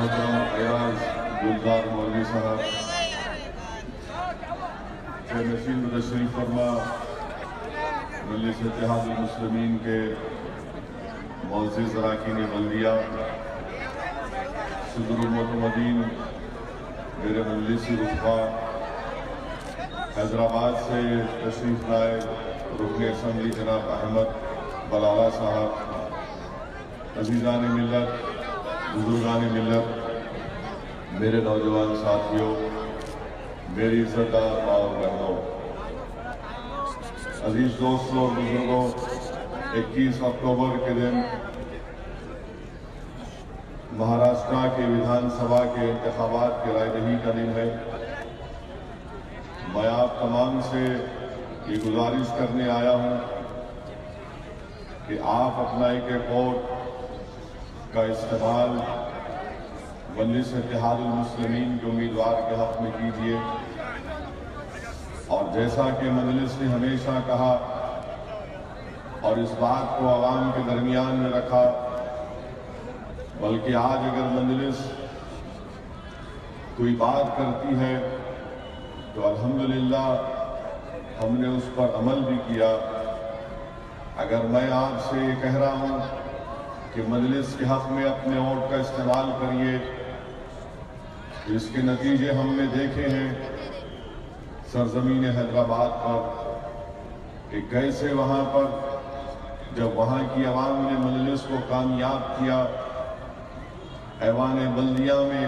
محترم ایاز گلزار مولوی صاحب نشین تشریف فرما، مجلس اتحاد المسلمین کے معزز اراکین بلدیہ، صدر المعتمدین میرے مجلسی رفقا، حیدرآباد سے تشریف لائے رکن اسمبلی جناب احمد بلالہ صاحب، عزیزان ملت، بزرگان ملت، میرے نوجوان ساتھیوں، میری عزتدار اور بہنوں، عزیز دوستوں اور بزرگوں، 21 اکتوبر کے دن مہاراشٹر کے ودھان سبھا کے انتخابات کی رائے دہی کا دن ہے۔ میں آپ تمام سے یہ گزارش کرنے آیا ہوں کہ آپ اپنا ایک ووٹ کا استعمال مجلس اتحاد المسلمین کے امیدوار کے حق میں کیجیے، اور جیسا کہ مجلس نے ہمیشہ کہا اور اس بات کو عوام کے درمیان میں رکھا، بلکہ آج اگر مجلس کوئی بات کرتی ہے تو الحمدللہ ہم نے اس پر عمل بھی کیا۔ اگر میں آپ سے یہ کہہ رہا ہوں کہ مجلس کے حق میں اپنے ووٹ کا استعمال کریے، تو اس کے نتیجے ہم نے دیکھے ہیں سرزمین حیدرآباد پر، کہ کیسے وہاں پر جب وہاں کی عوام نے مجلس کو کامیاب کیا، ایوان بلدیہ میں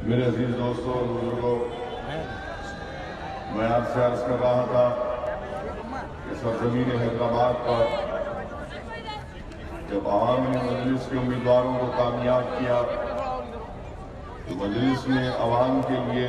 میرے عزیز دوستوں اور بزرگوں، میں آپ سے عرض کر رہا تھا کہ سرزمین حیدرآباد پر جب عوام نے مجلس کے امیدواروں کو کامیاب کیا تو مجلس نے عوام کے لیے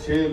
6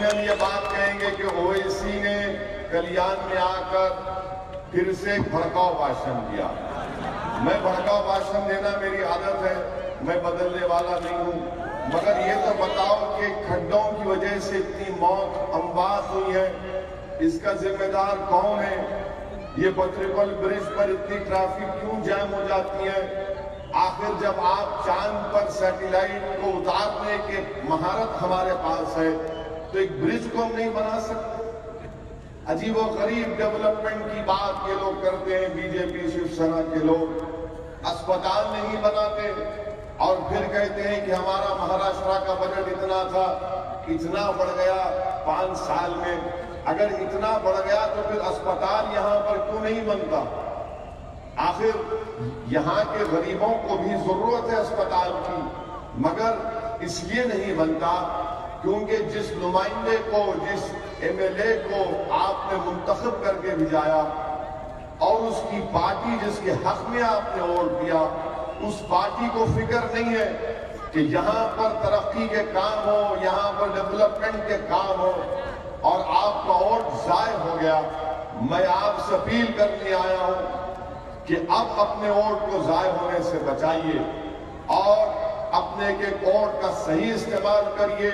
یقیناً یہ بات کہیں گے کہ اویسی نے کلیان میں آ کر پھر سے بھڑکاؤ بھاشن دیا. میں بھڑکاؤ بھاشن دینا میری عادت ہے, میں بدلنے والا نہیں ہوں, مگر یہ تو بتاؤ کہ کھڈوں کی وجہ سے اتنی موت اموات ہوئی ہے, اس کا ذمہ دار کون ہے؟ یہ پتریپل برج پر اتنی ٹریفک کیوں جام ہو جاتی ہے؟ آخر جب آپ چاند پر سیٹلائٹ کو اتارنے کی مہارت ہمارے پاس ہے تو ایک برج کو ہم نہیں بنا سکتے؟ عجیب و غریب ڈیولپمنٹ کی بات یہ لوگ کرتے ہیں, بی جے پی شیو سینا کے لوگ. اسپتال نہیں بناتے اور پھر کہتے ہیں کہ ہمارا مہاراشٹرا کا بجٹ اتنا تھا, اتنا بڑھ گیا 5 سال میں. اگر اتنا بڑھ گیا تو پھر اسپتال یہاں پر کیوں نہیں بنتا؟ آخر یہاں کے غریبوں کو بھی ضرورت ہے اسپتال کی, مگر اس لیے نہیں بنتا کیونکہ جس نمائندے کو, جس ایم ایل اے کو آپ نے منتخب کر کے بھیجایا اور اس کی پارٹی جس کے حق میں آپ نے ووٹ دیا, اس پارٹی کو فکر نہیں ہے کہ یہاں پر ترقی کے کام ہو, یہاں پر ڈیولپمنٹ کے کام ہو, اور آپ کا ووٹ ضائع ہو گیا. میں آپ سے اپیل کرنے آیا ہوں کہ اب اپنے ووٹ کو ضائع ہونے سے بچائیے اور اپنے کے ووٹ کا صحیح استعمال کریے.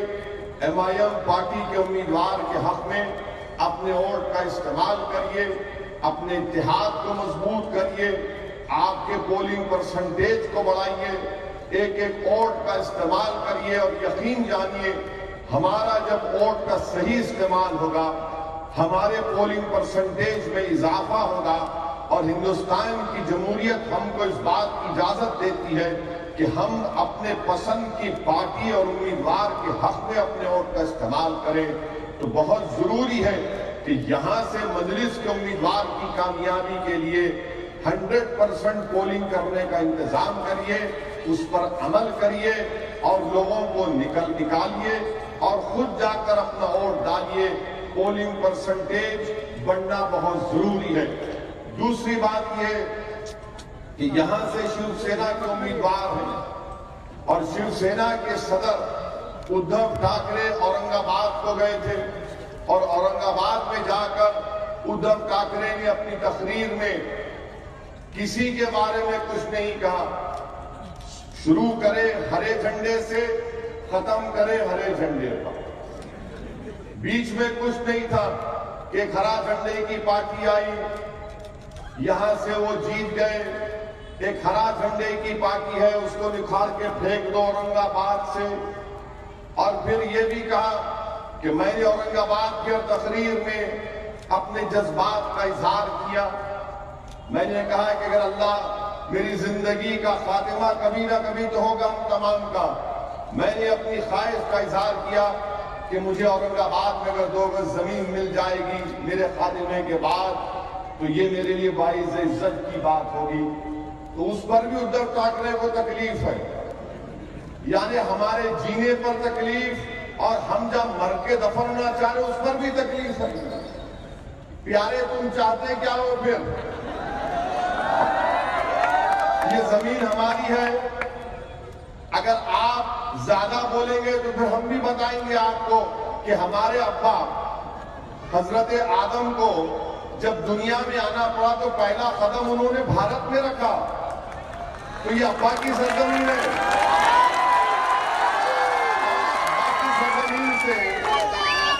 ایم آئی ایم پارٹی کے امیدوار کے حق میں اپنے ووٹ کا استعمال کریے, اپنے اتحاد کو مضبوط کریے, آپ کے پولنگ پرسنٹیج کو بڑھائیے, ایک ایک ووٹ کا استعمال کریے اور یقین جانیے ہمارا جب ووٹ کا صحیح استعمال ہوگا ہمارے پولنگ پرسنٹیج میں اضافہ ہوگا اور ہندوستان کی جمہوریت ہم کو اس بات کی اجازت دیتی ہے کہ ہم اپنے پسند کی پارٹی اور امیدوار کے حق میں اپنے ووٹ کا استعمال کریں. تو بہت ضروری ہے کہ یہاں سے مجلس کے امیدوار کی کامیابی کے لیے 100% پولنگ کرنے کا انتظام کریے, اس پر عمل کریے اور لوگوں کو نکالیے اور خود جا کر اپنا ووٹ ڈالیے. پولنگ پرسنٹیج بڑھنا بہت ضروری ہے. دوسری بات یہ کہ یہاں سے شیو سینا کے امیدوار ہیں اور شیو سینا کے صدر ادھو ٹھاکرے اورنگ آباد کو گئے تھے اور اورنگ آباد میں جا کر ادھو ٹھاکرے نے اپنی تقریر میں کسی کے بارے میں کچھ نہیں کہا. شروع کرے ہرے جھنڈے سے, ختم کرے ہرے جھنڈے پر. بیچ میں کچھ نہیں تھا کہ ایک ہرا جھنڈے کی پارٹی آئی, یہاں سے وہ جیت گئے, ایک ہرا جھنڈے کی پارٹی ہے اس کو نکھار کے پھینک دو اورنگ آباد سے. اور پھر یہ بھی کہا کہ میں نے اورنگ آباد کی تقریر میں اپنے جذبات کا اظہار کیا. میں نے کہا کہ اگر اللہ میری زندگی کا خاتمہ کبھی نہ کبھی تو ہوگا ہم تمام کا, میں نے اپنی خواہش کا اظہار کیا کہ مجھے اورنگ آباد میں اگر 2 گز زمین مل جائے گی میرے خاتمے کے بعد تو یہ میرے لیے باعث عزت کی بات ہوگی. تو اس پر بھی ادھو ٹھاکرے کو تکلیف ہے, یعنی ہمارے جینے پر تکلیف اور ہم جب مر کے دفن ہونا چاہ رہے اس پر بھی تکلیف ہے. پیارے تم چاہتے کیا ہو پھر؟ یہ زمین ہماری ہے, اگر آپ زیادہ بولیں گے تو پھر ہم بھی بتائیں گے آپ کو کہ ہمارے ابا حضرت آدم کو جب دنیا میں آنا پڑا تو پہلا قدم انہوں نے بھارت میں رکھا, تو یہ ابا کی سرزمین ہے. ابا کی سرزمین سے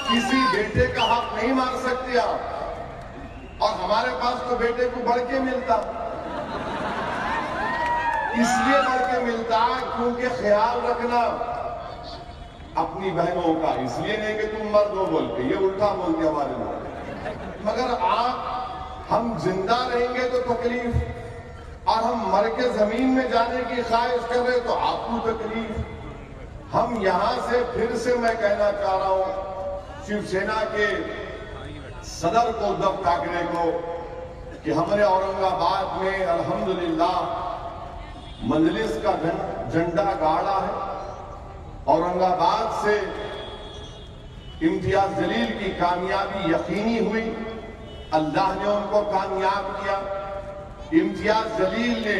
کسی بیٹے کا حق نہیں مار سکتے آپ, اور ہمارے پاس تو بیٹے کو بڑھ کے ملتا. اس لیے بڑھ کے ملتا کیونکہ خیال رکھنا اپنی بہنوں کا, اس لیے نہیں کہ تم مرد ہو بول کے, یہ الٹا بولتے ہمارے لوگ. مگر آپ ہم زندہ رہیں گے تو تکلیف, اور ہم مر کے زمین میں جانے کی خواہش کر رہے تو آپ کو تکلیف. ہم یہاں سے پھر سے میں کہنا چاہ رہا ہوں شیو سینا کے صدر کو ادھو ٹھاکرے کو کہ ہم نے اورنگ آباد میں الحمدللہ مجلس کا جھنڈا گاڑا ہے. اورنگ آباد سے امتیاز جلیل کی کامیابی یقینی ہوئی, اللہ نے ان کو کامیاب کیا. امتیاز جلیل نے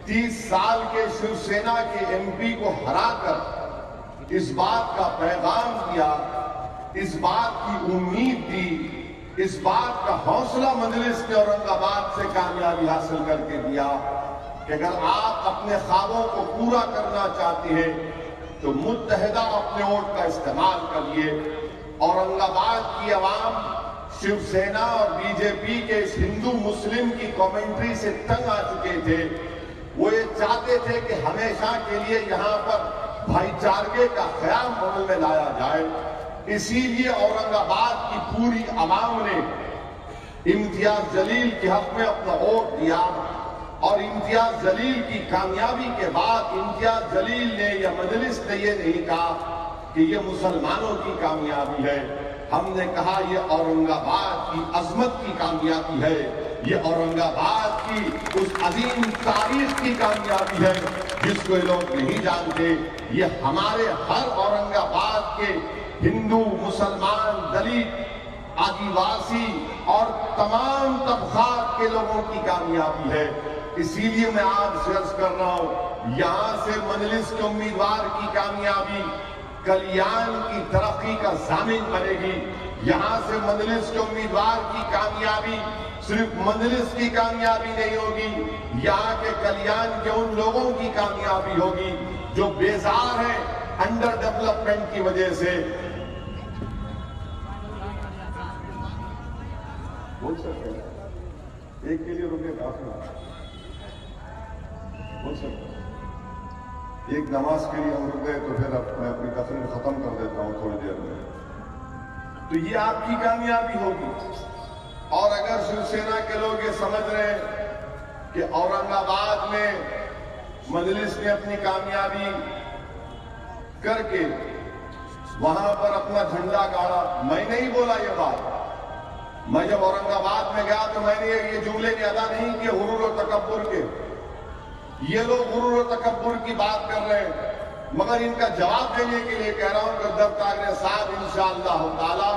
30 سال کے شیو سینا کے ایم پی کو ہرا کر اس بات کا پیغام دیا اس بات کی امید دی، اس بات کا حوصلہ مجلس نے اورنگ آباد سے کامیابی حاصل کر کے دیا کہ اگر آپ اپنے خوابوں کو پورا کرنا چاہتے ہیں تو متحدہ اپنے ووٹ کا استعمال کریے۔ اورنگ آباد کی عوام شیو سینا اور بی جے پی کے اس ہندو مسلم کی کامنٹری سے تنگ آ چکے تھے۔ وہ یہ چاہتے تھے کہ ہمیشہ کے لیے یہاں پر بھائی چارگی کا خیال عمل میں لایا جائے، اسی لیے اورنگ آباد کی پوری عوام نے امتیاز جلیل کے حق میں اپنا ووٹ دیا، اور امتیاز جلیل کی کامیابی کے بعد امتیاز جلیل نے یا مجلس نے یہ نہیں کہا کہ یہ مسلمانوں کی کامیابی ہے، ہم نے کہا یہ اورنگ آباد کی عظمت کی کامیابی ہے، یہ اورنگ آباد کی اس عظیم تاریخ کی کامیابی ہے جس کو یہ لوگ نہیں جانتے۔ یہ ہمارے ہر اورنگ آباد کے ہندو، مسلمان، دلت، آدیواسی اور تمام طبقات کے لوگوں کی کامیابی ہے۔ اسی لیے میں آپ سے عرض کر رہا ہوں، یہاں سے مجلس کے امیدوار کی کامیابی کلیان کی ترقی کا ضامن بنے گی۔ یہاں سے مجلس کے امیدوار کی کامیابی صرف مجلس کی کامیابی نہیں ہوگی، یہاں کے کلیان کے ان لوگوں کی کامیابی ہوگی جو بیزار ہیں انڈر ڈیولپمنٹ کی وجہ سے۔ بول سکتے ہیں ایک کے لیے رکے کافی بول سکتے ہیں، ایک نماز کے لیے ہم رک گئے تو پھر اب میں اپنی تقریر ختم کر دیتا ہوں تھوڑی دیر میں۔ تو یہ آپ کی کامیابی ہوگی، اور اگر شیو سینا کے لوگ یہ سمجھ رہے ہیں کہ اورنگ آباد میں مجلس نے اپنی کامیابی کر کے وہاں پر اپنا جھنڈا گاڑا، میں نہیں بولا یہ بات۔ میں جب اورنگ آباد میں گیا تو میں نے یہ جملے نے ادا نہیں کیے غرور و تکبر کے۔ یہ لوگ غرور و تکبر کی بات کر رہے ہیں، مگر ان کا جواب دینے کے لیے کہہ رہا ہوں کہ ادھو ٹھاکرے صاحب انشاءاللہ تعالی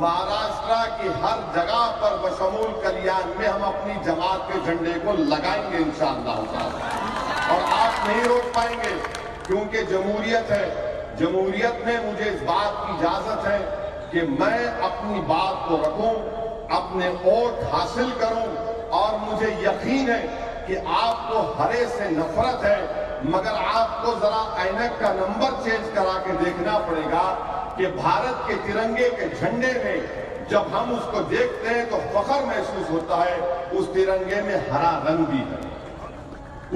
مہاراشٹرا کی ہر جگہ پر بشمول کلیان میں ہم اپنی جماعت کے جھنڈے کو لگائیں گے انشاءاللہ تعالی، اور آپ نہیں روک پائیں گے، کیونکہ جمہوریت ہے۔ جمہوریت میں مجھے اس بات کی اجازت ہے کہ میں اپنی بات کو رکھوں، اپنے ووٹ حاصل کروں، اور مجھے یقین ہے کہ آپ کو ہرے سے نفرت ہے، مگر آپ کو ذرا اینک کا نمبر چینج کرا کے دیکھنا پڑے گا کہ بھارت کے ترنگے کے جھنڈے میں جب ہم اس کو دیکھتے ہیں تو فخر محسوس ہوتا ہے۔ اس ترنگے میں ہرا رنگ بھی ہے،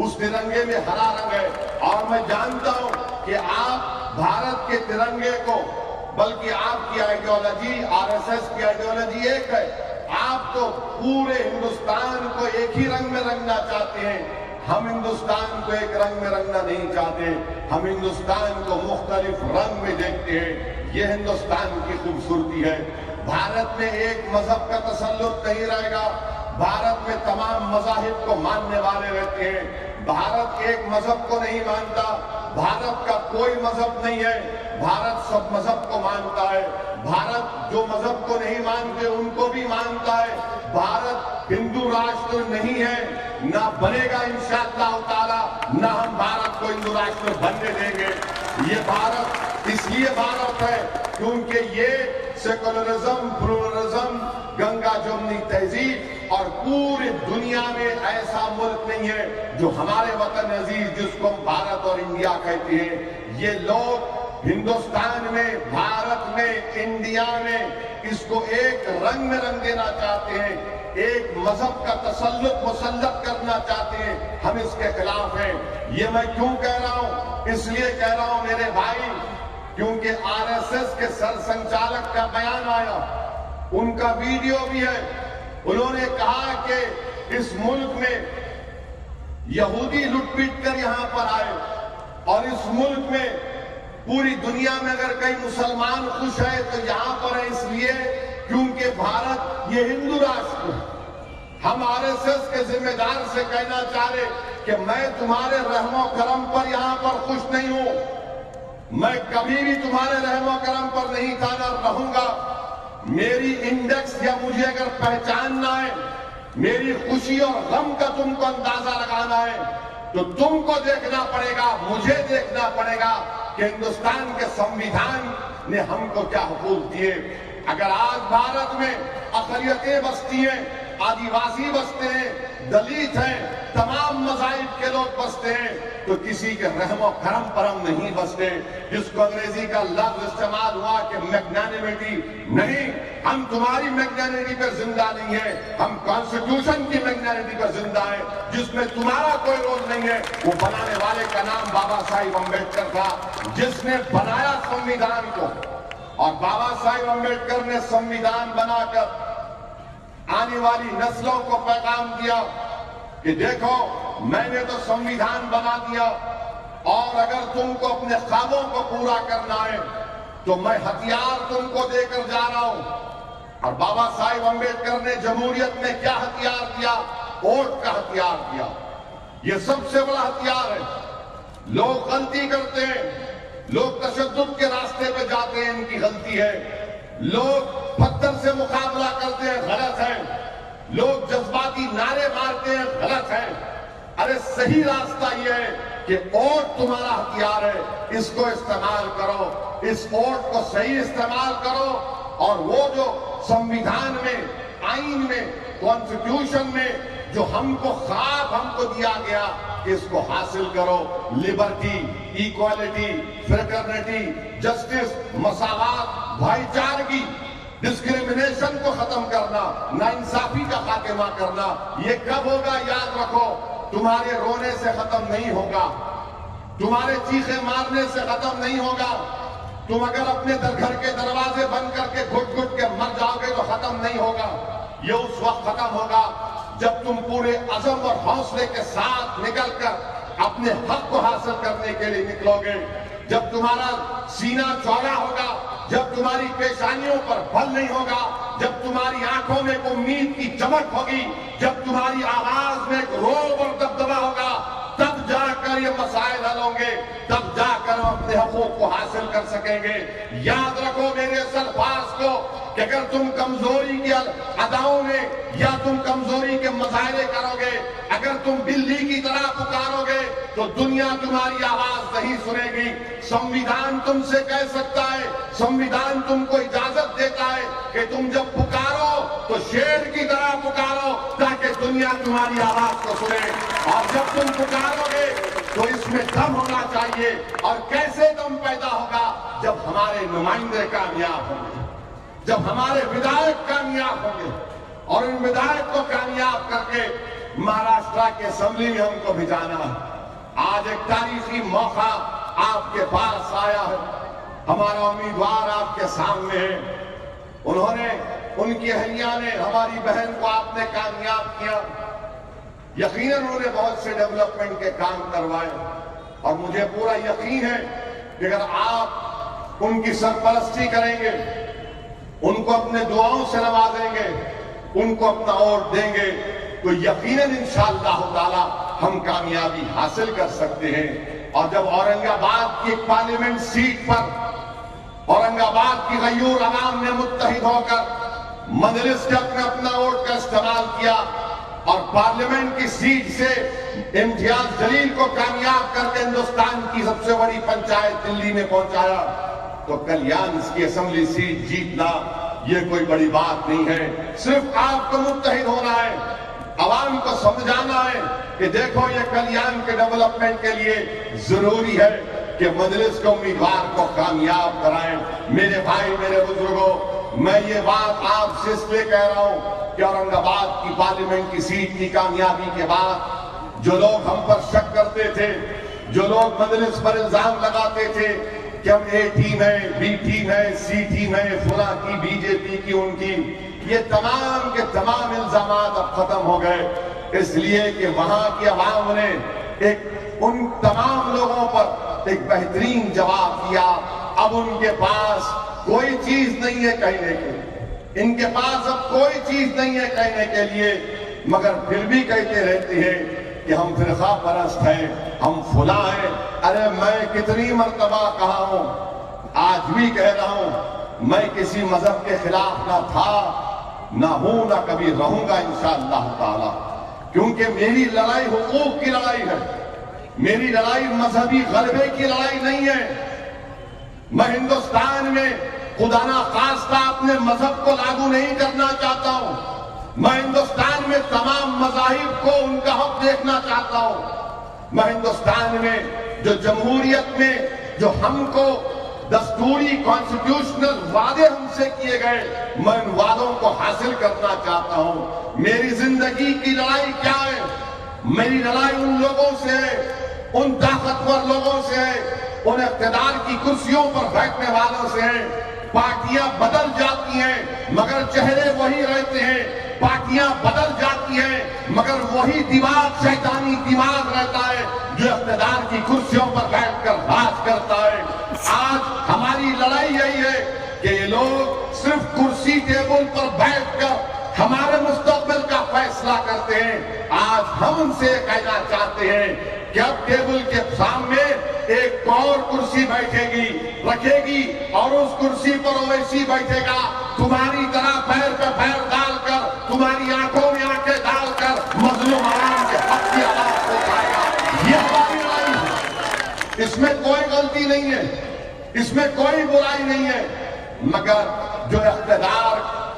اس ترنگے میں ہرا رنگ ہے، اور میں جانتا ہوں کہ آپ بھارت کے ترنگے کو، بلکہ آپ کی آئیڈیالوجی آر ایس ایس کی آئیڈیالوجی ایک ہے، آپ تو پورے ہندوستان کو ایک ہی رنگ میں رنگنا چاہتے ہیں۔ ہم ہندوستان کو ایک رنگ میں رنگنا نہیں چاہتے، ہم ہندوستان کو مختلف رنگ میں دیکھتے ہیں۔ یہ ہندوستان کی خوبصورتی ہے۔ بھارت میں ایک مذہب کا تسلط نہیں رہے گا، بھارت میں تمام مذاہب کو ماننے والے رہتے ہیں۔ بھارت ایک مذہب کو نہیں مانتا، بھارت کا کوئی مذہب نہیں ہے، بھارت سب مذہب کو مانتا ہے۔ بھارت جو مذہب کو نہیں مانتے ان کو بھی مانتا ہے۔ بھارت ہندو راشٹر نہیں ہے، نہ بنے گا انشاءاللہ تعالی، نہ ہم بھارت کو ہندو راشٹر بننے دیں گے۔ یہ بھارت اس لیے بھارت ہے کیونکہ یہ سیکولرزم، پلورلزم، گنگا جمنی تہذیب اور پوری دنیا میں ایسا ملک نہیں ہے جو ہمارے وطن عزیز جس کو ہم بھارت اور انڈیا کہتے ہیں۔ یہ لوگ ہندوستان میں، بھارت میں، انڈیا میں اس کو ایک رنگ میں رنگ دینا چاہتے ہیں، ایک مذہب کا تسلط مسلط کرنا چاہتے ہیں۔ ہم اس کے خلاف ہیں۔ یہ میں کیوں کہہ رہا ہوں؟ اس لیے کہہ رہا ہوں میرے بھائی، کیونکہ آر ایس ایس کے سرسنچالک کا بیان آیا، ان کا ویڈیو بھی ہے۔ انہوں نے کہا کہ اس ملک میں یہودی لٹ پیٹ کر یہاں پر آئے، اور اس ملک میں پوری دنیا میں اگر کئی مسلمان خوش ہے تو یہاں پر ہے اس لیے کیونکہ بھارت یہ ہندو راشٹر ہے۔ ہم آر ایس ایس کے ذمہ دار سے کہنا چاہ رہے کہ میں تمہارے رحم و کرم پر یہاں پر خوش نہیں ہوں، میں کبھی بھی تمہارے رحم و کرم پر نہیں تھا نہ رہوں گا۔ میری انڈیکس یا مجھے اگر پہچاننا ہے، میری خوشی اور غم کا تم کو اندازہ لگانا ہے تو تم کو دیکھنا پڑے گا، مجھے دیکھنا پڑے گا کہ ہندوستان کے سنویدھان نے ہم کو کیا حقوق دیے۔ اگر آج بھارت میں اقلیتیں بستی ہیں، آدیواسی بستے ہیں، دلت ہیں، تمام مذاہب کے لوگ بستے ہیں، تو کسی کے رحم و کرم پر ہم نہیں بستے۔ جس کو انگریزی کا لفظ استعمال ہوا کہ میگنانیمیٹی، نہیں، ہم تمہاری میگنانیمیٹی پر زندہ نہیں ہیں، ہم کانسٹیٹیوشن کی میگنانیمیٹی پر زندہ ہیں، جس میں تمہارا کوئی رول نہیں ہے۔ وہ بنانے والے کا نام بابا صاحب امبیڈکر تھا، جس نے بنایا سنویدھان کو، اور بابا صاحب امبیڈکر نے سنویدھان بنا کر آنے والی نسلوں کو پیغام دیا کہ دیکھو میں نے تو سنویدھان بنا دیا، اور اگر تم کو اپنے خوابوں کو پورا کرنا ہے تو میں ہتھیار تم کو دے کر جا رہا ہوں۔ اور بابا صاحب امبیڈکر نے جمہوریت میں کیا ہتھیار دیا؟ ووٹ کا ہتھیار دیا۔ یہ سب سے بڑا ہتھیار ہے۔ لوگ غلطی کرتے ہیں، لوگ تشدد کے راستے پہ جاتے ہیں، ان کی غلطی ہے۔ لوگ پتھر سے مقابلہ کرتے ہیں، غلط ہے۔ لوگ جذباتی نعرے مارتے ہیں، غلط ہے۔ ارے صحیح راستہ یہ ہے کہ ووٹ تمہارا ہتھیار ہے، اس کو استعمال کرو، اس ووٹ کو صحیح استعمال کرو، اور وہ جو سنویدھان میں، آئین میں، کانسٹیٹیوشن میں جو ہم کو خواب ہم کو دیا گیا کہ اس کو حاصل کرو، لبرٹی، ایکوالٹی، فریٹرنیٹی، جسٹس، مساوات، بھائی چارگی، ڈسکریمنیشن کو ختم کرنا، ناانصافی کا خاتمہ کرنا، یہ کب ہوگا؟ یاد رکھو، تمہارے رونے سے ختم نہیں ہوگا، تمہارے چیخے مارنے سے ختم نہیں ہوگا، تم اگر اپنے گھر کے دروازے بند کر کے گھٹ گھٹ کے مر جاؤ گے تو ختم نہیں ہوگا۔ یہ اس وقت ختم ہوگا جب تم پورے عزم اور حوصلے کے ساتھ نکل کر اپنے حق کو حاصل کرنے کے لیے نکلو گے، جب تمہارا سینہ چوڑا ہوگا، جب تمہاری پیشانیوں پر بل نہیں ہوگا، جب تمہاری آنکھوں میں ایک امید کی چمک ہوگی، جب تمہاری آواز میں ایک روب اور دبدبا ہوگا، تب جا کر یہ مسائل حل ہوں گے، تب جا کر ہم اپنے حقوق کو حاصل کر سکیں گے۔ یاد رکھو میرے اس الفاظ کو کہ اگر تم کمزوری کی اداؤں میں یا تم کمزوری کے مظاہرے کرو گے، اگر تم بلی کی طرح پکارو گے تو دنیا تمہاری آواز نہیں سنے گی۔ سنویدھان تم سے کہہ سکتا ہے، سنویدھان تم کو اجازت دیتا ہے کہ تم جب پکارو تو شیر کی طرح پکارو تاکہ دنیا تمہاری آواز کو سنے، اور جب تم پکارو گے تو اس میں دم ہونا چاہیے۔ اور کیسے دم پیدا ہوگا؟ جب ہمارے نمائندے کامیاب ہوں گے، جب ہمارے ودھائک کامیاب ہوں گے، اور ان ودھائک کو کامیاب کر کے مہاراشٹر کے اسمبلی میں ہم کو بھیجانا ہے۔ آج ایک تاریخی موقع آپ کے پاس آیا ہے، ہمارا امیدوار آپ کے سامنے ہے، انہوں نے، ان کی اہلیہ نے، ہماری بہن کو آپ نے کامیاب کیا، یقیناً انہوں نے بہت سے ڈیولپمنٹ کے کام کروائے، اور مجھے پورا یقین ہے کہ اگر آپ ان کی سرپرستی کریں گے، ان کو اپنے دعاؤں سے نوازیں گے، ان کو اپنا ووٹ دیں گے، تو یقیناً انشاءاللہ تعالی ہم کامیابی حاصل کر سکتے ہیں۔ اور جب اورنگ آباد کی ایک پارلیمنٹ سیٹ پر اورنگ آباد کی غیور عوام نے متحد ہو کر مجلس کے اپنا ووٹ کا استعمال کیا اور پارلیمنٹ کی سیٹ سے امتیاز جلیل کو کامیاب کر کے ہندوستان کی سب سے بڑی پنچایت دلی میں پہنچایا، تو کلیان کی اسمبلی سیٹ جیتنا یہ کوئی بڑی بات نہیں ہے۔ صرف آپ کو متحد ہونا ہے، عوام کو سمجھانا ہے کہ دیکھو یہ کلیان کے ڈیولپمنٹ کے لیے ضروری ہے کہ مجلس کے امیدوار کو کامیاب کرائیں۔ میرے بھائی، میرے بزرگوں، میں یہ بات آپ سے اس لیے کہہ رہا ہوں کہ اورنگ آباد کی پارلیمنٹ کی سیٹ کی کامیابی کے بعد جو لوگ ہم پر شک کرتے تھے، جو لوگ مجلس پر الزام لگاتے تھے کہ ہم اے ٹیم ہے، بی ٹیم ہے، سی ٹیم ہے، فلاں کی، بی جے پی کی، ان کی، یہ تمام کے تمام الزامات اب ختم ہو گئے، اس لیے کہ وہاں کی عوام نے ان تمام لوگوں پر ایک بہترین جواب دیا۔ اب ان کے پاس کوئی چیز نہیں ہے کہنے کے، ان کے پاس اب کوئی چیز نہیں ہے کہنے کے لیے، مگر پھر بھی کہتے رہتے ہیں کہ ہم فرقہ پرست ہیں، ہم فلاں ہیں۔ ارے میں کتنی مرتبہ کہا ہوں، آج بھی کہہ رہا ہوں، میں کسی مذہب کے خلاف نہ تھا، نہ ہوں، نہ کبھی رہوں گا انشاءاللہ تعالی، کیونکہ میری لڑائی حقوق کی لڑائی ہے، میری لڑائی مذہبی غلبے کی لڑائی نہیں ہے، میں ہندوستان میں خدا نہ خواستہ اپنے مذہب کو لاگو نہیں کرنا چاہتا ہوں. میں ہندوستان میں تمام مذاہب کو ان کا حق دیکھنا چاہتا ہوں. میں ہندوستان میں جو جمہوریت میں جو ہم کو دستوری کانسٹیٹیوشنل وعدے ہم سے کیے گئے، میں ان وعدوں کو حاصل کرنا چاہتا ہوں. میری زندگی کی لڑائی کیا ہے؟ میری لڑائی ان لوگوں سے ہے، ان طاقتور لوگوں سے ہے، ان اقتدار کی کرسیوں پر بیٹھنے والوں سے ہیں. پارٹیاں بدل جاتی ہیں مگر چہرے وہی رہتے ہیں. پارٹیاں بدل جاتی ہیں مگر وہی دماغ، شیطانی دماغ رہتا ہے جو اقتدار کی کرسیوں پر بیٹھ کر راج کرتا ہے. آج ہماری لڑائی یہی ہے کہ یہ لوگ صرف کرسی ٹیبل پر بیٹھ کر ہمارے مستقبل کا فیصلہ کرتے ہیں. آج ہم ان سے کہنا چاہتے ہیں کہ اب ٹیبل کے سامنے ایک اور کرسی بیٹھے گی، رکھے گی، اور اس کرسی پر اویسی بیٹھے گا تمہاری طرح پیر پہ پیر ڈال کر، تمہاری آنکھوں میں آنکھیں ڈال کر مظلوم عوام کے حق کی آواز اٹھائے گا. یہ ہماری لڑائی ہے. اس میں کوئی غلطی نہیں ہے، اس میں کوئی برائی نہیں ہے، مگر جو اقتدار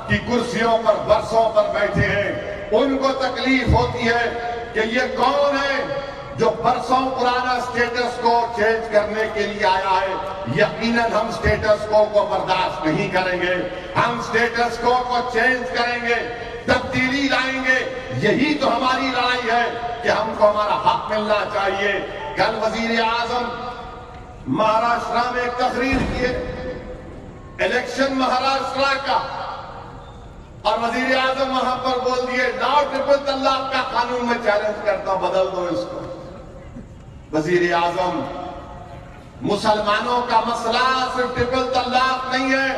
کی کرسیوں پر برسوں پر بیٹھے ہیں ان کو تکلیف ہوتی ہے کہ یہ کون ہے جو برسوں پرانا سٹیٹس کو چینج کرنے کے لیے آیا ہے. یقیناً ہم سٹیٹس کو برداشت نہیں کریں گے. ہم سٹیٹس کو چینج کریں گے، تبدیلی لائیں گے. یہی تو ہماری لڑائی ہے کہ ہم کو ہمارا حق ملنا چاہیے. کل وزیر اعظم مہاراشٹرا میں ایک تقریر کیے، الیکشن مہاراشٹرا کا، اور وزیر اعظم وہاں پر بول دیے لاؤ ٹرپل طلاق کا قانون میں چیلنج کرتا ہوں، بدل دو اس کو. وزیر اعظم، مسلمانوں کا مسئلہ صرف ٹرپل طلاق نہیں ہے.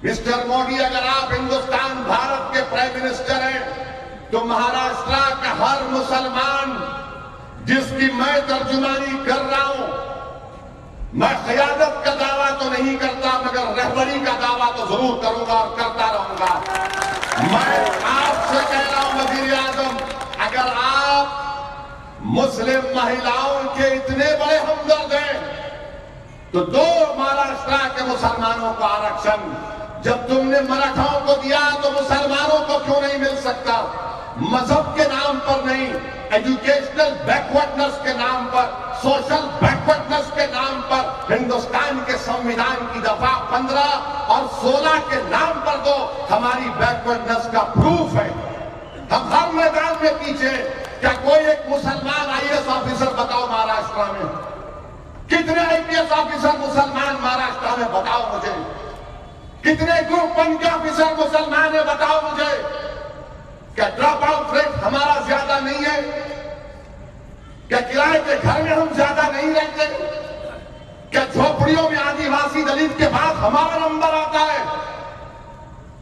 مسٹر مودی، اگر آپ ہندوستان بھارت کے پرائم منسٹر ہیں تو مہاراشٹرا کا ہر مسلمان جس کی میں ترجمانی کر رہا ہوں، میں قیادت کا دعویٰ تو نہیں کرتا مگر رہبری کا دعویٰ تو ضرور کروں گا اور کرتا رہوں گا. میں آپ سے کہہ رہا ہوں وزیر اعظم، اگر آپ مسلم مہیلاؤں کے اتنے بڑے ہمدرد ہیں تو دو مہاراشٹرا کے مسلمانوں کو آرکشن. جب تم نے مراٹھاؤں کو دیا تو مسلمانوں کو کیوں نہیں مل سکتا؟ مذہب کے نام پر نہیں، ایجوکیشنل بیکورڈنس کے نام پر، سوشل بیکورڈنس کے نام پر ہندوستان کے سنویدھان کی دفعہ 15 اور 16 کے نام پر تو ہماری بیکورڈنس کا پروف ہے. ہم ہر میدان میں پیچھے. کیا کوئی ایک مسلمان آئی ایس آفیسر بتاؤ مہاراشٹرا میں؟ کتنے آئی پی ایس آفیسر مسلمان مہاراشٹرا میں بتاؤ مجھے؟ کتنے گروپ 1 کے آفیسر مسلمان ہیں بتاؤ مجھے؟ کیا ڈراپ آؤٹ ریٹ ہمارا زیادہ نہیں ہے؟ کیا کرائے کے گھر میں ہم زیادہ نہیں رہتے؟ کیا جھوپڑیوں میں آدی واسی دلت کے بعد ہمارا نمبر آتا ہے؟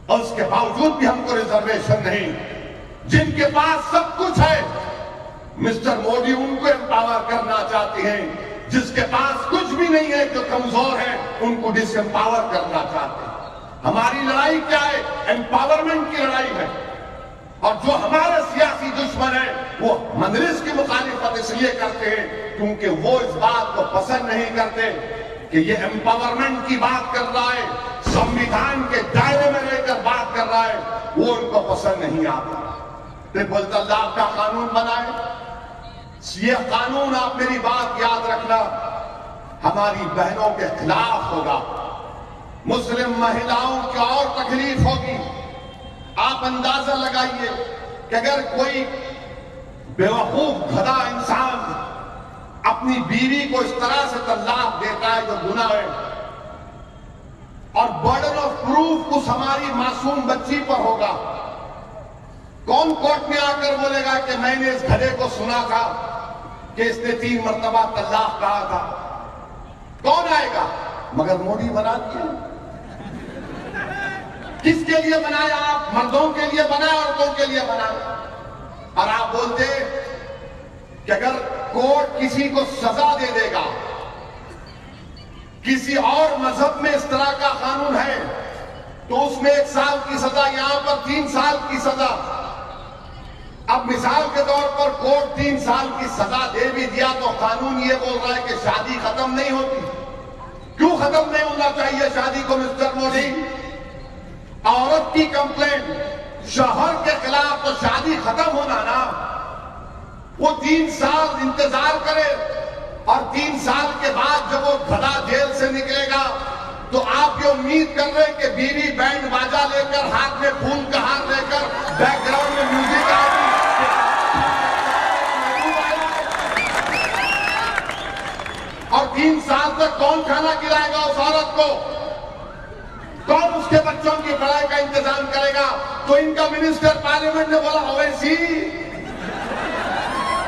اور اس کے باوجود بھی ہم کو ریزرویشن نہیں. جن کے پاس سب کچھ ہے مسٹر مودی ان کو امپاور کرنا چاہتے ہیں. جس کے پاس کچھ بھی نہیں ہے، جو کمزور ہے، ان کو ڈس امپاور کرنا چاہتے ہیں. ہماری لڑائی کیا ہے؟ امپاورمنٹ کی لڑائی ہے. اور جو ہمارے سیاسی دشمن ہیں وہ مدرس کی مخالفت اس لیے کرتے ہیں کیونکہ وہ اس بات کو پسند نہیں کرتے کہ یہ امپاورمنٹ کی بات کر رہا ہے، سنویدھان کے دائرے میں رہ کر بات کر رہا ہے. وہ ان کو پسند نہیں آتا. ٹرپل طلاق کا قانون بنائے. یہ قانون، آپ میری بات یاد رکھنا، ہماری بہنوں کے خلاف ہوگا. مسلم مہیلاؤں کی اور تکلیف ہوگی. آپ اندازہ لگائیے کہ اگر کوئی بیوقوف گدھا انسان اپنی بیوی کو اس طرح سے طلاق دیتا ہے جو گناہ ہے، اور برڈن آف پروف اس ہماری معصوم بچی پر ہوگا، کون کورٹ میں آ کر بولے گا کہ میں نے اس گدھے کو سنا تھا کہ اس نے 3 مرتبہ طلاق کہا تھا؟ کون آئے گا؟ مگر مودی بنا دیا. کس کے لیے بنایا؟ آپ مردوں کے لیے بنایا، عورتوں کے لیے بنایا. اور آپ بولتے کہ اگر کورٹ کسی کو سزا دے دے گا، کسی اور مذہب میں اس طرح کا قانون ہے تو اس میں 1 سال کی سزا، یہاں پر 3 سال کی سزا. اب مثال کے طور پر کورٹ 3 سال کی سزا دے بھی دیا تو قانون یہ بول رہا ہے کہ شادی ختم نہیں ہوتی. کیوں ختم نہیں ہونا چاہیے شادی کو مسٹر موڈی؟ عورت کی کمپلینٹ شوہر کے خلاف تو شادی ختم ہونا نا. وہ 3 سال انتظار کرے اور 3 سال کے بعد جب وہ گھڑا جیل سے نکلے گا تو آپ یہ امید کر رہے ہیں کہ بیوی بینڈ باجا لے کر ہاتھ میں پھول کا ہار لے کر بیک گراؤنڈ میں میوزک آئے اور 3 سال تک کون کھانا کھلائے گا اس عورت کو؟ کون اس کے بچوں کی پڑھائی کا انتظام کرے گا؟ تو ان کا منسٹر پارلیمنٹ نے بولا اویسی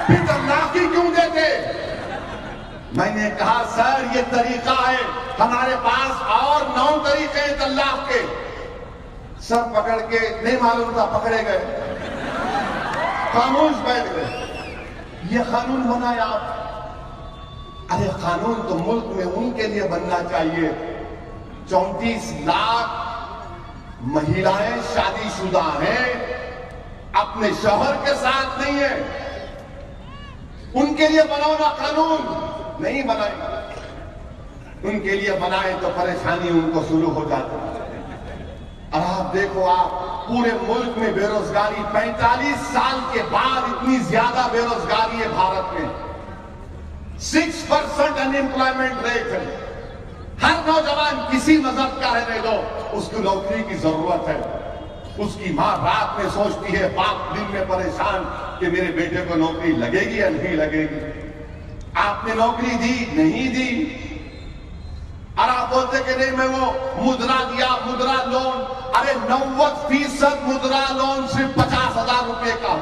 پھر طلاقی کیوں دیتے؟ میں نے کہا سر یہ طریقہ ہے، ہمارے پاس اور 9 طریقے ہیں طلاق کے. سر پکڑ کے نہیں معلوم تھا، پکڑے گئے، خاموش بیٹھ گئے. یہ قانون بنایا آپ؟ ارے قانون تو ملک میں ان کے لیے بننا چاہیے. 34 لاکھ مہیلائیں شادی شدہ ہیں، اپنے شوہر کے ساتھ نہیں ہیں. ان کے لیے بناؤ نا قانون. نہیں بنائے، ان کے لیے بنائے تو پریشانی ان کو شروع ہو جاتی. اور آپ دیکھو، آپ پورے ملک میں بے روزگاری 45 سال کے بعد اتنی زیادہ بے روزگاری ہے بھارت میں. 6% انمپلائمنٹ ریٹ ہے. ہر نوجوان کسی مذہب کا رہنے دو، اس کو نوکری کی ضرورت ہے. اس کی ماں رات میں سوچتی ہے، باپ دن میں پریشان کہ میرے بیٹے کو نوکری لگے گی یا نہیں لگے گی. آپ نے نوکری دی نہیں دی، اور آپ بولتے کہ نہیں میں وہ مدرا دیا، مدرا لون. ارے 90% مدرا لون صرف 50,000 روپے کا،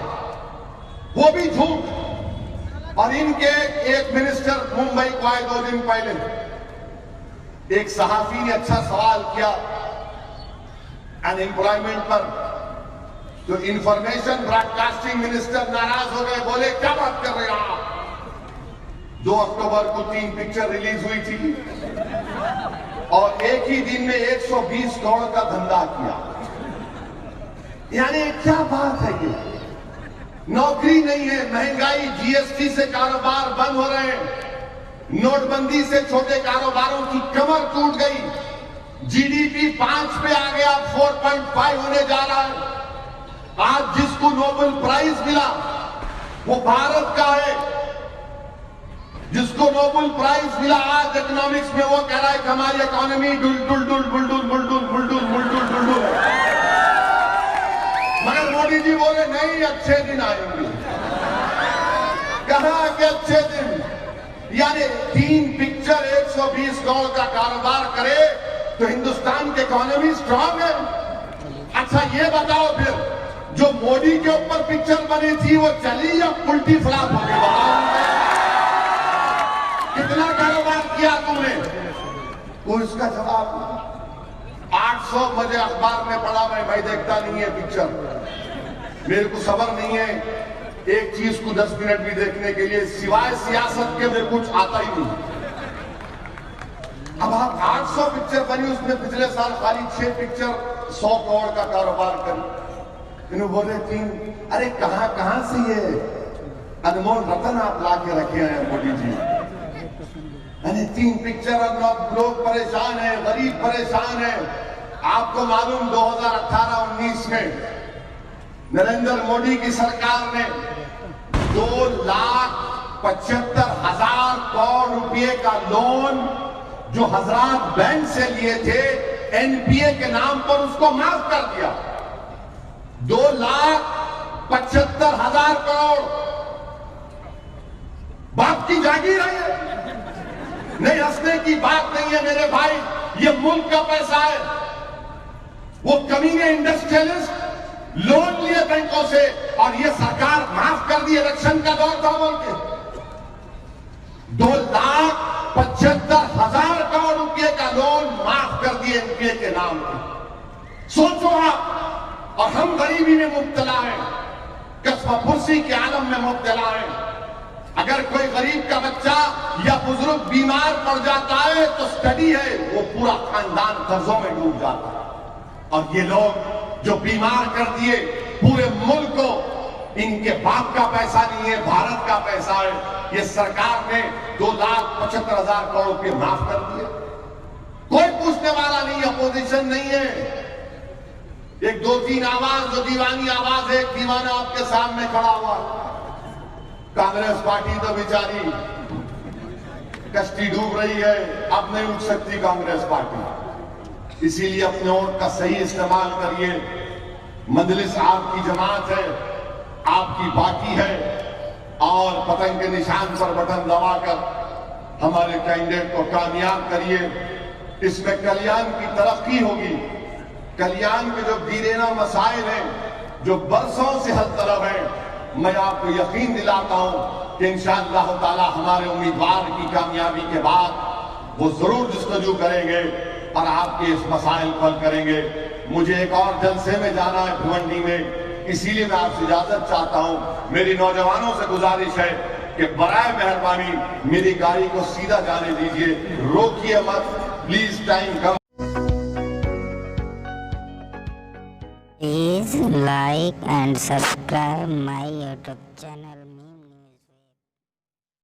وہ بھی جھوٹ. اور ان کے ایک منسٹر ممبئی کو آئے 2 دن پہلے، ایک صحافی نے اچھا سوال کیا ان امپلائمنٹ پر، تو انفارمیشن براڈ کاسٹنگ منسٹر ناراض ہو گئے، بولے کیا بات کر رہے ہیں آپ؟ 2 اکتوبر کو 3 پکچر ریلیز ہوئی تھی اور ایک ہی دن میں 120 کروڑ کا دھندا کیا. یعنی کیا بات ہے یہ؟ نوکری نہیں ہے، مہنگائی، جی ایس ٹی سے کاروبار بند ہو رہے ہیں، نوٹ بندی سے چھوٹے کاروباروں کی کمر ٹوٹ گئی، جی ڈی پی 5 پہ آ گیا، 4.5 ہونے جا رہا ہے. آج جس کو نوبل پرائز ملا وہ بھارت کا ہے. جس کو نوبل پرائز ملا آج اکنامکس میں، وہ کہہ رہا ہے کہ ہماری اکانومی ڈل ڈل ڈل بل ڈل بل ڈل بل ڈل بل ڈل بل ڈل. مگر مودی جی بولے نہیں، اچھے دن آئیں گے. کہاں کہ اچھے دن؟ یعنی 3 پکچر 120 کروڑ کا کاروبار کرے تو ہندوستان کی اکانومی سٹرانگ ہے. اچھا یہ بتاؤ پھر جو مودی کے اوپر پکچر بنی تھی وہ چلی یا الٹی فلاپ ہو گئی؟ بتاؤ کتنا کاروبار کیا تم نے؟ کوئی اس کا جواب نہیں. 800 مجھے اخبار میں پڑھا، میں دیکھتا نہیں ہے پکچر، میرے کو صبر نہیں ہے ایک چیز کو 10 منٹ بھی دیکھنے کے لیے، سوائے سیاست کے میرے کچھ آتا ہی نہیں. اب آپ 800 پکچر بنی، اس میں پچھلے سال خالی 6 پکچر 100 کروڑ کا کاروبار کری. انہوں بولے 3. ارے کہاں سے یہ انمول رتن آپ لا کے رکھے ہیں مودی جی؟ یعنی 3 پکچر اور لوگ پریشان ہیں، غریب پریشان ہیں. آپ کو معلوم 2018-19 میں نریندر مودی کی سرکار نے 2,75,000 کروڑ روپے کا لون جو حضرات بینک سے لیے تھے این پی اے کے نام پر، اس کو معاف کر دیا. 2,75,000 کروڑ باپ کی جاگیر ہے. نہیں ہنسنے کی بات نہیں ہے میرے بھائی، یہ ملک کا پیسہ ہے. وہ کمینے انڈسٹریلسٹ لون لیے بینکوں سے اور یہ سرکار معاف کر دی. الیکشن کا دور تھا بول کے 2,75,000 کروڑ روپے کا لون معاف کر دیے این پی اے کے نام پہ. سوچو آپ، اور ہم غریبی میں مبتلا ہیں، کسبہ پرسی کے عالم میں مبتلا ہیں. اگر کوئی غریب کا بچہ یا بزرگ بیمار پڑ جاتا ہے تو سٹڈی ہے، وہ پورا خاندان قرضوں میں ڈوب جاتا ہے. اور یہ لوگ جو بیمار کر دیے پورے ملک کو، ان کے باپ کا پیسہ نہیں ہے، بھارت کا پیسہ ہے. یہ سرکار نے 2,75,000 کروڑ روپے معاف کر دیے. کوئی پوچھنے والا نہیں, اپوزیشن نہیں ہے. ایک دو تین آواز جو دیوانی آواز ہے, ایک دیوانہ آپ کے سامنے کھڑا ہوا. کانگریس پارٹی تو بیچاری کشتی ڈوب رہی ہے, اب نہیں اٹھ سکتی کانگریس پارٹی. اسی لیے اپنے ووٹ کا صحیح استعمال کریے. مجلس آپ کی جماعت ہے, آپ کی پارٹی ہے, اور پتنگ کے نشان پر بٹن دبا کر ہمارے کینڈیڈیٹ کو کامیاب کریے. اس میں کلیان کی ترقی ہوگی. کلیان کے جو دیرینہ مسائل ہیں, جو برسوں سے حل طلب ہیں, میں آپ کو یقین دلاتا ہوں کہ انشاءاللہ تعالی ہمارے امیدوار کی کامیابی کے بعد وہ ضرور جستجو کریں گے اور آپ کے اس مسائل کو حل کریں گے. مجھے ایک اور جلسے میں جانا ہے بھیونڈی میں, اسی لیے میں آپ سے اجازت چاہتا ہوں. میری نوجوانوں سے گزارش ہے کہ برائے مہربانی میری گاڑی کو سیدھا جانے دیجئے, روکیے مت please. Time come. Please like and subscribe my YouTube channel.